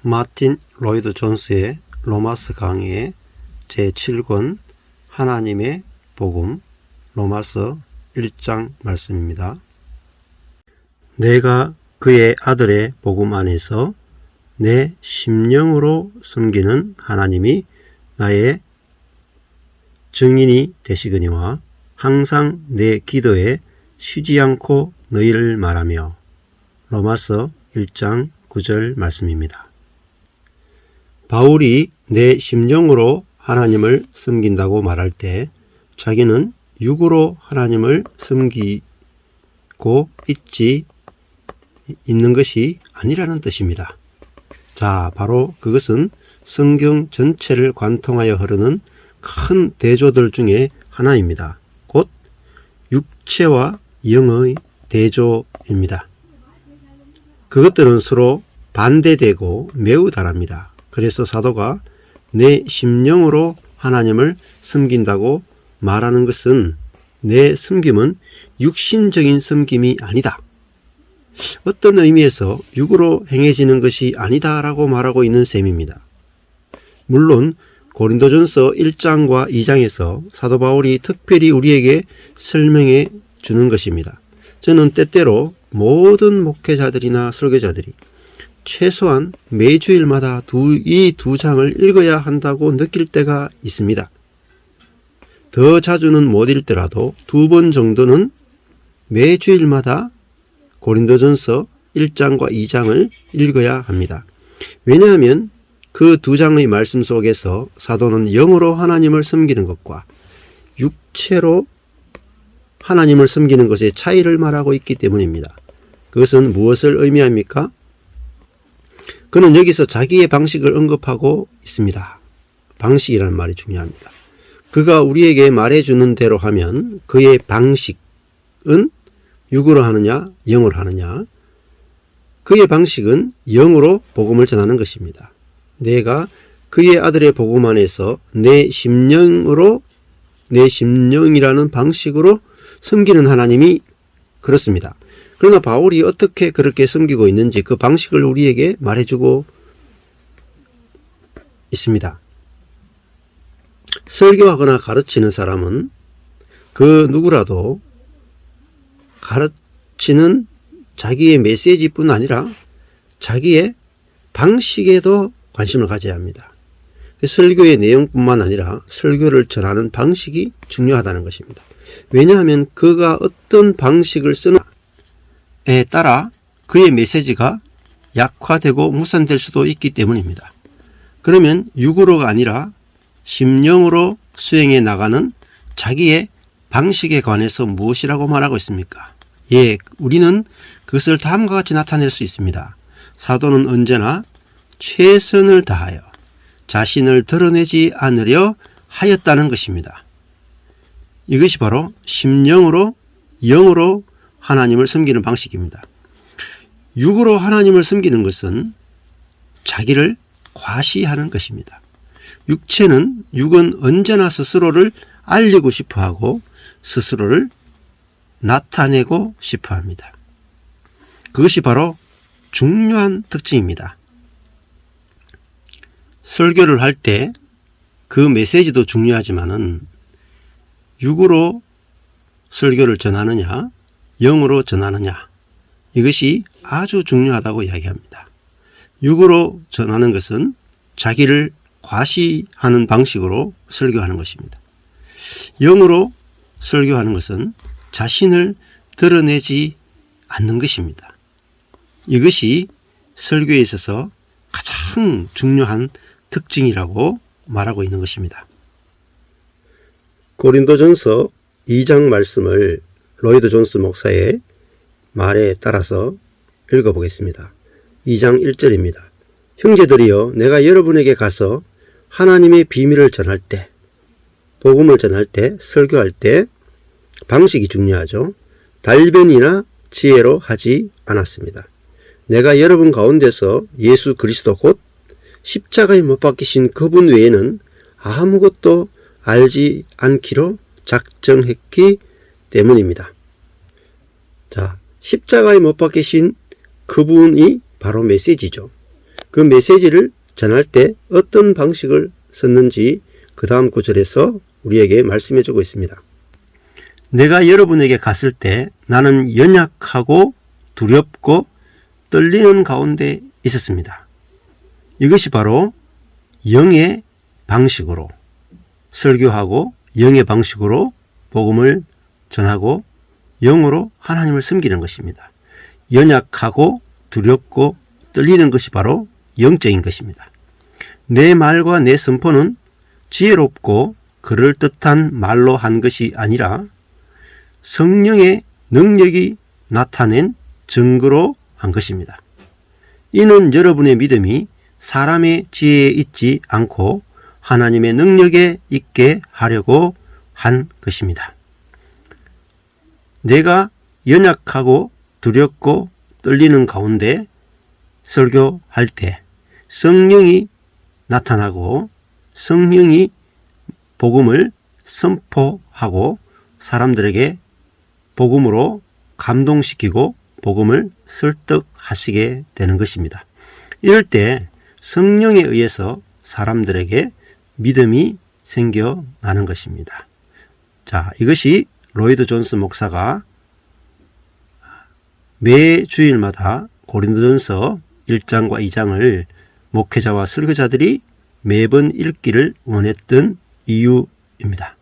마틴 로이드 존스의 로마서 강의의 제7권 하나님의 복음 로마서 1장 말씀입니다. 내가 그의 아들의 복음 안에서 내 심령으로 섬기는 하나님이 나의 증인이 되시거니와 항상 내 기도에 쉬지 않고 너희를 말하며. 로마서 1장 9절 말씀입니다. 바울이 내 심령으로 하나님을 섬긴다고 말할 때 자기는 육으로 하나님을 섬기고 있는 것이 아니라는 뜻입니다. 자, 바로 그것은 성경 전체를 관통하여 흐르는 큰 대조들 중에 하나입니다. 곧 육체와 영의 대조입니다. 그것들은 서로 반대되고 매우 다릅니다. 그래서 사도가 내 심령으로 하나님을 섬긴다고 말하는 것은 내 섬김은 육신적인 섬김이 아니다. 어떤 의미에서 육으로 행해지는 것이 아니다라고 말하고 있는 셈입니다. 물론 고린도전서 1장과 2장에서 사도 바울이 특별히 우리에게 설명해 주는 것입니다. 저는 때때로 모든 목회자들이나 설교자들이 최소한 매주일마다 이 두 장을 읽어야 한다고 느낄 때가 있습니다. 더 자주는 못 읽더라도 2번 정도는 매주일마다 고린도전서 1장과 2장을 읽어야 합니다. 왜냐하면 그 2장의 말씀 속에서 사도는 영으로 하나님을 섬기는 것과 육체로 하나님을 섬기는 것의 차이를 말하고 있기 때문입니다. 그것은 무엇을 의미합니까? 그는 여기서 자기의 방식을 언급하고 있습니다. 방식이라는 말이 중요합니다. 그가 우리에게 말해주는 대로 하면 그의 방식은 육으로 하느냐 영으로 하느냐, 그의 방식은 영으로 복음을 전하는 것입니다. 내가 그의 아들의 복음 안에서 내 심령이라는 방식으로 섬기는 하나님이 그렇습니다. 그러나 바울이 어떻게 그렇게 섬기고 있는지 그 방식을 우리에게 말해주고 있습니다. 설교하거나 가르치는 사람은 그 누구라도 가르치는 자기의 메시지뿐 아니라 자기의 방식에도 관심을 가져야 합니다. 설교의 내용뿐만 아니라 설교를 전하는 방식이 중요하다는 것입니다. 왜냐하면 그가 어떤 방식을 쓰는 에 따라 그의 메시지가 약화되고 무산될 수도 있기 때문입니다. 그러면 육으로가 아니라 심령으로 수행해 나가는 자기의 방식에 관해서 무엇이라고 말하고 있습니까? 예, 우리는 그것을 다음과 같이 나타낼 수 있습니다. 사도는 언제나 최선을 다하여 자신을 드러내지 않으려 하였다는 것입니다. 이것이 바로 심령으로 영으로 하나님을 섬기는 방식입니다. 육으로 하나님을 섬기는 것은 자기를 과시하는 것입니다. 육은 언제나 스스로를 알리고 싶어하고 스스로를 나타내고 싶어합니다. 그것이 바로 중요한 특징입니다. 설교를 할 때 그 메시지도 중요하지만은 육으로 설교를 전하느냐 영으로 전하느냐, 이것이 아주 중요하다고 이야기합니다. 육으로 전하는 것은 자기를 과시하는 방식으로 설교하는 것입니다. 영으로 설교하는 것은 자신을 드러내지 않는 것입니다. 이것이 설교에 있어서 가장 중요한 특징이라고 말하고 있는 것입니다. 고린도전서 2장 말씀을 로이드 존스 목사의 말에 따라서 읽어보겠습니다. 2장 1절입니다. 형제들이여, 내가 여러분에게 가서 하나님의 비밀을 전할 때, 복음을 전할 때, 설교할 때 방식이 중요하죠. 달변이나 지혜로 하지 않았습니다. 내가 여러분 가운데서 예수 그리스도 곧 십자가에 못 박히신 그분 외에는 아무것도 알지 않기로 작정했기 때문입니다. 자, 십자가에 못 박히신 그분이 바로 메시지죠. 그 메시지를 전할 때 어떤 방식을 썼는지 그 다음 구절에서 우리에게 말씀해 주고 있습니다. 내가 여러분에게 갔을 때 나는 연약하고 두렵고 떨리는 가운데 있었습니다. 이것이 바로 영의 방식으로 설교하고 영의 방식으로 복음을 전하고 영으로 하나님을 섬기는 것입니다. 연약하고 두렵고 떨리는 것이 바로 영적인 것입니다. 내 말과 내 선포는 지혜롭고 그럴듯한 말로 한 것이 아니라 성령의 능력이 나타낸 증거로 한 것입니다. 이는 여러분의 믿음이 사람의 지혜에 있지 않고 하나님의 능력에 있게 하려고 한 것입니다. 내가 연약하고 두렵고 떨리는 가운데 설교할 때 성령이 나타나고 성령이 복음을 선포하고 사람들에게 복음으로 감동시키고 복음을 설득하시게 되는 것입니다. 이럴 때 성령에 의해서 사람들에게 믿음이 생겨나는 것입니다. 자, 이것이 로이드 존스 목사가 매 주일마다 고린도전서 1장과 2장을 목회자와 설교자들이 매번 읽기를 원했던 이유입니다.